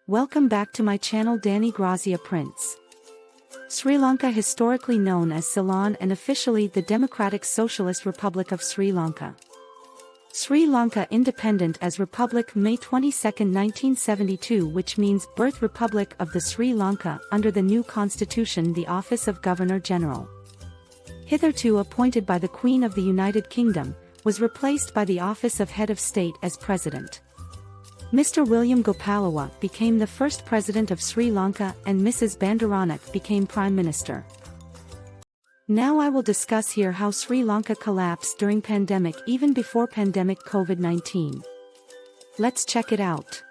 Welcome back to my channel Danny Grazia Prince. Sri Lanka, historically known as Ceylon and officially the Democratic Socialist Republic of Sri Lanka. Sri Lanka independent as Republic May 22, 1972, which means Birth Republic of the Sri Lanka. Under the new constitution, the office of Governor-General, hitherto appointed by the Queen of the United Kingdom, was replaced by the office of Head of State as President. Mr. William Gopalawa became the first President of Sri Lanka and Mrs. Bandaranaike became Prime Minister. Now I will discuss here how Sri Lanka collapsed during pandemic even before pandemic COVID-19. Let's check it out.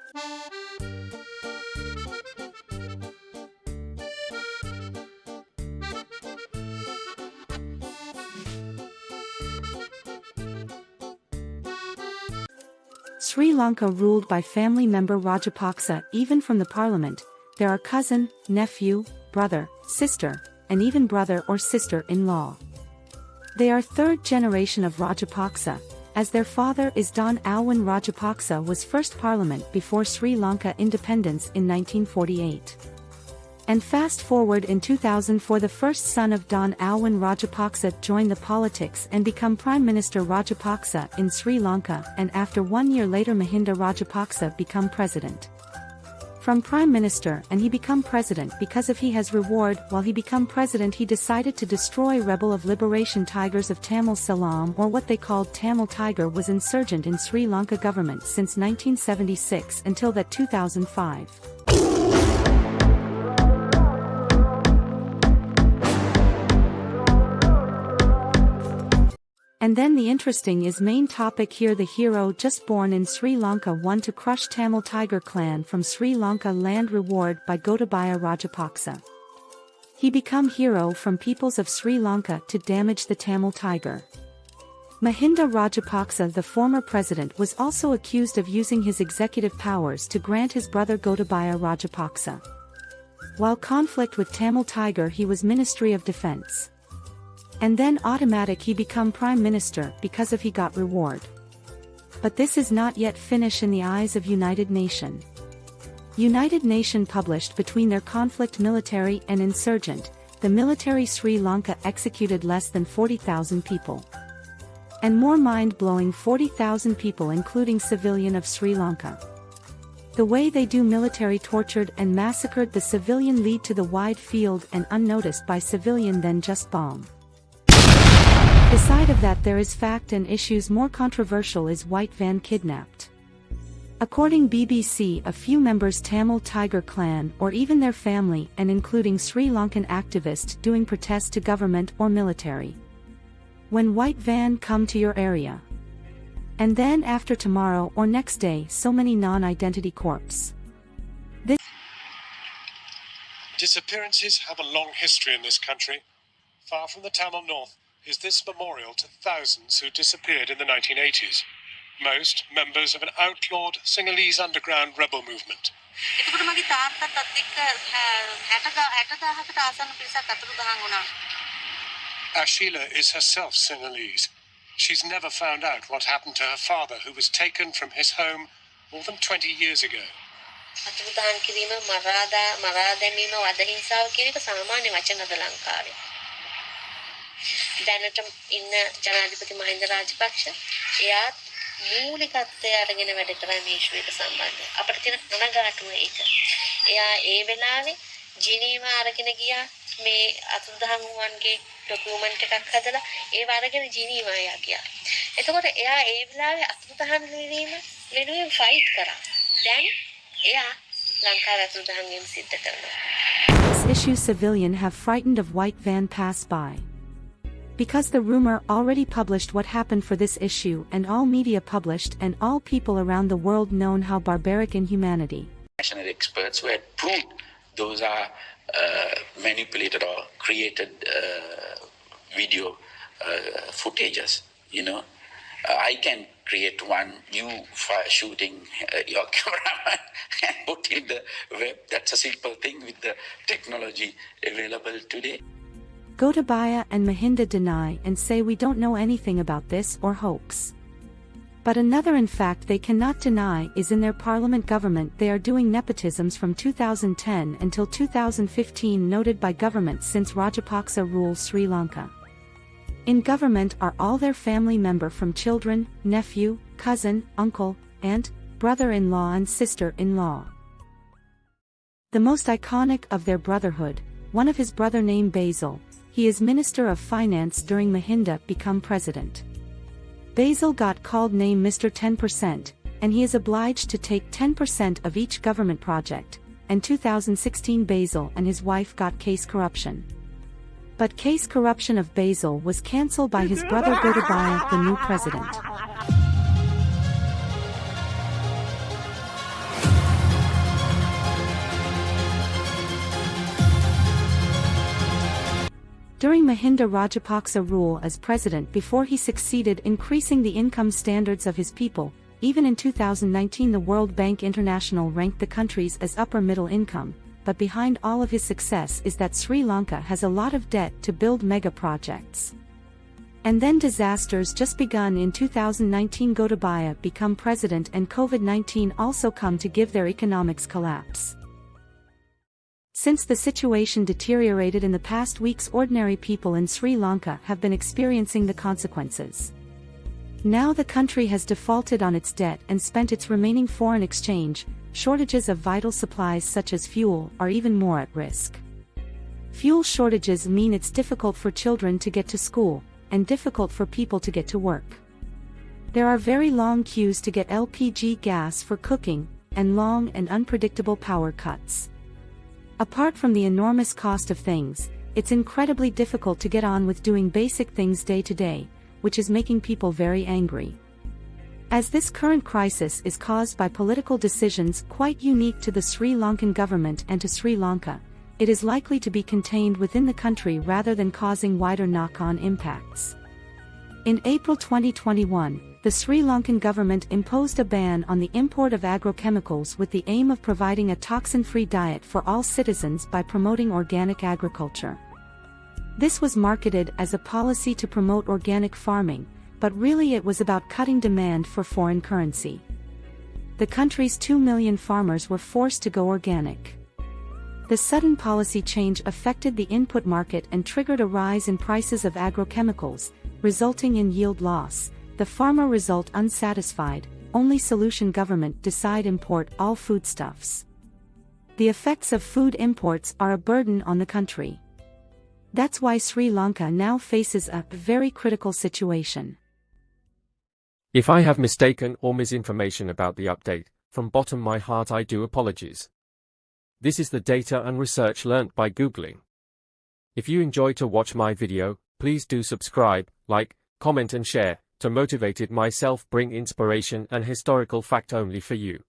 Sri Lanka ruled by family member Rajapaksa. Even from the parliament, there are cousin, nephew, brother, sister, and even brother or sister-in-law. They are third generation of Rajapaksa, as their father is Don Alwin Rajapaksa was first parliament before Sri Lanka independence in 1948. And fast forward in 2004, the first son of Don Alwin Rajapaksa joined the politics and become Prime Minister Rajapaksa in Sri Lanka, and after 1 year later Mahinda Rajapaksa become President. From Prime Minister and he become President because of he has reward. While he become President, he decided to destroy rebel of liberation tigers of Tamil Salam, or what they called Tamil Tiger, was insurgent in Sri Lanka government since 1976 until that 2005. And then the interesting is main topic here. The hero just born in Sri Lanka won to crush Tamil Tiger clan from Sri Lanka land reward by Gotabaya Rajapaksa. He become hero from peoples of Sri Lanka to damage the Tamil Tiger. Mahinda Rajapaksa, the former president, was also accused of using his executive powers to grant his brother Gotabaya Rajapaksa. While conflict with Tamil Tiger, he was Ministry of Defense. And then automatic he become Prime Minister because of he got reward. But this is not yet finished in the eyes of United Nation. United Nation published between their conflict military and insurgent, the military Sri Lanka executed less than 40,000 people. And more mind-blowing, 40,000 people including civilian of Sri Lanka. The way they do military tortured and massacred the civilian lead to the wide field and unnoticed by civilian then just bomb. Beside of that, there is fact and issues more controversial is white van kidnapped. According BBC, a few members Tamil Tiger clan or even their family and including Sri Lankan activists doing protest to government or military. When white van come to your area. And then after tomorrow or next day so many non-identity corpse. Disappearances have a long history in this country. Far from the Tamil North is this memorial to thousands who disappeared in the 1980s, most members of an outlawed Sinhalese underground rebel movement. Ashila is herself Sinhalese. She's never found out what happened to her father, who was taken from his home more than 20 years ago. දැනට ඉන්න ජනාධිපති මහින්ද රාජපක්ෂ එයාත් මූලිකත්වය අරගෙන වැඩ කරන්නේ ඉෂුව එක සම්බන්ධව. අපිට තියෙන කනගාටුව ඒක. එයා ඒ වෙලාවේ ජිනීවා අරගෙන ගියා මේ අතුරුදහන්වන්ගේ ડોකියුමන්ට් එකක් හදලා ඒව අරගෙන ජිනීවා එයා ගියා. එතකොට එයා ඒ වෙලාවේ අතුරුදහන් වීම වෙනුවෙන් ෆයිට් කරා. දැන් එයා ලංකාවේ අතුරුදහන් වීම සිද්ධ කරනවා. This issue civilian have frightened of white van pass by. Because the rumor already published what happened for this issue and all media published and all people around the world known how barbaric inhumanity. National experts who had proved those are manipulated or created video footages, I can create one new fire shooting your cameraman and put in the web. That's a simple thing with the technology available today. Gotabaya and Mahinda deny and say we don't know anything about this or hoax. But another in fact they cannot deny is in their parliament government they are doing nepotisms from 2010 until 2015 noted by government since Rajapaksa rules Sri Lanka. In government are all their family member from children, nephew, cousin, uncle, aunt, brother-in-law and sister-in-law. The most iconic of their brotherhood, one of his brother named Basil, he is Minister of Finance during Mahinda become president. Basil got called name Mr. 10%, and he is obliged to take 10% of each government project, and 2016 Basil and his wife got case corruption. But case corruption of Basil was cancelled by his brother Gotabaya, the new president. During Mahinda Rajapaksa rule as president before he succeeded increasing the income standards of his people, even in 2019 the World Bank International ranked the countries as upper middle income, but behind all of his success is that Sri Lanka has a lot of debt to build mega projects. And then disasters just begun in 2019 Gotabaya become president and COVID-19 also come to give their economics collapse. Since the situation deteriorated in the past weeks ordinary people in Sri Lanka have been experiencing the consequences. Now the country has defaulted on its debt and spent its remaining foreign exchange, shortages of vital supplies such as fuel are even more at risk. Fuel shortages mean it's difficult for children to get to school, and difficult for people to get to work. There are very long queues to get LPG gas for cooking, and long and unpredictable power cuts. Apart from the enormous cost of things, it's incredibly difficult to get on with doing basic things day to day, which is making people very angry. As this current crisis is caused by political decisions quite unique to the Sri Lankan government and to Sri Lanka, it is likely to be contained within the country rather than causing wider knock-on impacts. In April 2021, the Sri Lankan government imposed a ban on the import of agrochemicals with the aim of providing a toxin-free diet for all citizens by promoting organic agriculture. This was marketed as a policy to promote organic farming, but really it was about cutting demand for foreign currency. The country's 2 million farmers were forced to go organic. The sudden policy change affected the input market and triggered a rise in prices of agrochemicals, resulting in yield loss. The farmer result unsatisfied, only solution government decide import all foodstuffs. The effects of food imports are a burden on the country. That's why Sri Lanka now faces a very critical situation. If I have mistaken or misinformation about the update, from bottom my heart I do apologize. This is the data and research learnt by Googling. If you enjoy to watch my video, please do subscribe, like, comment and share, to motivate it myself bring inspiration and historical fact only for you.